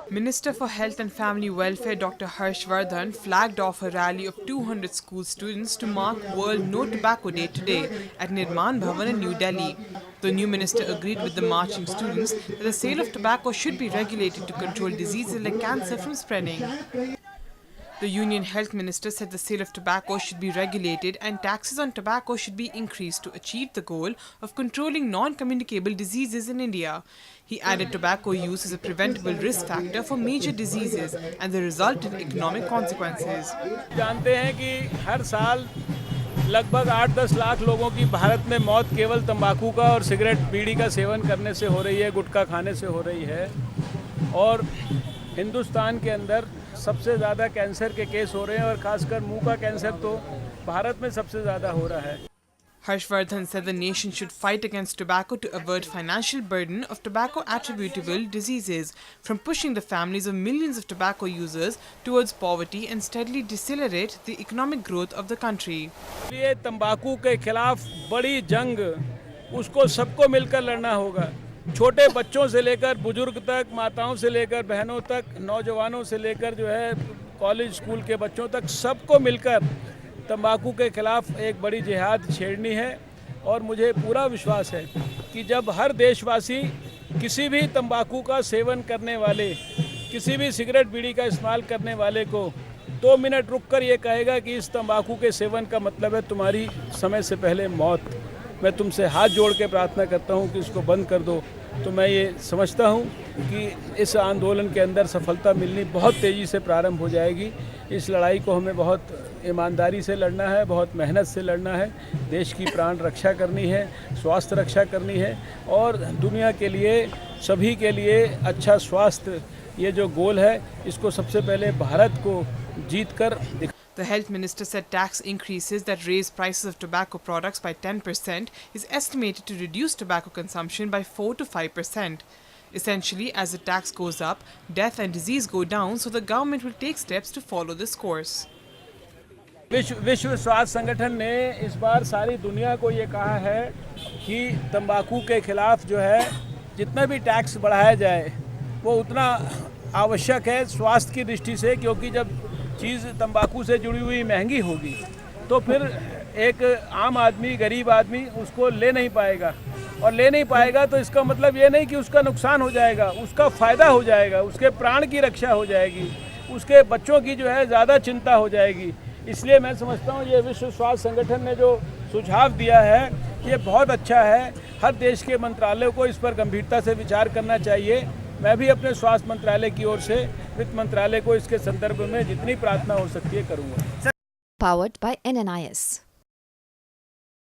Minister for Health and Family Welfare Dr. Harshvardhan flagged off a rally of 200 school students to mark World No Tobacco Day today at Nirman Bhavan in New Delhi. The new minister agreed with the marching students that the sale of tobacco should be regulated to control diseases like cancer from spreading. The Union Health Minister said the sale of tobacco should be regulated and taxes on tobacco should be increased to achieve the goal of controlling non-communicable diseases in India. He added tobacco use is a preventable risk factor for major diseases and the resultant economic consequences. जानते हैं कि हर साल लगभग 8-10 लाख लोगों की भारत में मौत केवल तंबाकू का और सिगरेट बीड़ी का सेवन करने से हो रही है, गुटखा खाने से हो रही है। और हिंदुस्तान के अंदर सबसे ज़्यादा कैंसर के केस हो रहे हैं और खासकर मुंह का कैंसर तो भारत में सबसे ज़्यादा हो रहा है। Harshvardhan said the nation should fight against tobacco to avert financial burden of tobacco attributable diseases from pushing the families of millions of tobacco users towards poverty and steadily decelerate the economic growth of the country. ये तंबाकू के खिलाफ बड़ी जंग उसको सबको मिलकर लड़ना होगा। छोटे बच्चों से लेकर बुजुर्ग तक, माताओं से लेकर बहनों तक, नौजवानों से लेकर जो है कॉलेज स्कूल के बच्चों तक सबको मिलकर तंबाकू के खिलाफ एक बड़ी जिहाद छेड़नी है। और मुझे पूरा विश्वास है कि जब हर देशवासी किसी भी तंबाकू का सेवन करने वाले, किसी भी सिगरेट बीड़ी का इस्तेमाल करने वाले को 2 मिनट रुककर ये कहेगा कि इस तंबाकू के सेवन का मतलब है तुम्हारी समय से पहले मौत, मैं तुमसे हाथ जोड़ के प्रार्थना करता हूँ कि इसको बंद कर दो। तो मैं ये समझता हूँ कि इस आंदोलन के अंदर सफलता मिलनी बहुत तेज़ी से प्रारंभ हो जाएगी। इस लड़ाई को हमें बहुत ईमानदारी से लड़ना है, बहुत मेहनत से लड़ना है। देश की प्राण रक्षा करनी है, स्वास्थ्य रक्षा करनी है और दुनिया के लिए, सभी के लिए अच्छा स्वास्थ्य, ये जो गोल है इसको सबसे पहले भारत को जीत कर The health minister said tax increases that raise prices of tobacco products by 10% is estimated to reduce tobacco consumption by 4 to 5%. Essentially, as the tax goes up, death and disease go down, so the government will take steps to follow this course. विश्व स्वास्थ्य संगठन ने इस बार सारी दुनिया को ये कहा है कि तंबाकू के खिलाफ जो है जितना भी टैक्स बढ़ाया जाए वो उतना आवश्यक है स्वास्थ्य की दृष्टि से, क्योंकि जब चीज़ तंबाकू से जुड़ी हुई महंगी होगी तो फिर एक आम आदमी, गरीब आदमी उसको ले नहीं पाएगा, और ले नहीं पाएगा तो इसका मतलब ये नहीं कि उसका नुकसान हो जाएगा, उसका फ़ायदा हो जाएगा, उसके प्राण की रक्षा हो जाएगी, उसके बच्चों की जो है ज़्यादा चिंता हो जाएगी। इसलिए मैं समझता हूँ ये विश्व स्वास्थ्य संगठन ने जो सुझाव दिया है ये बहुत अच्छा है। हर देश के मंत्रालयों को इस पर गंभीरता से विचार करना चाहिए। मैं भी अपने स्वास्थ्य मंत्रालय की ओर से वित्त मंत्रालय को इसके संदर्भ में जितनी प्रार्थना हो सकती है करूँगा। Powered by NNIS.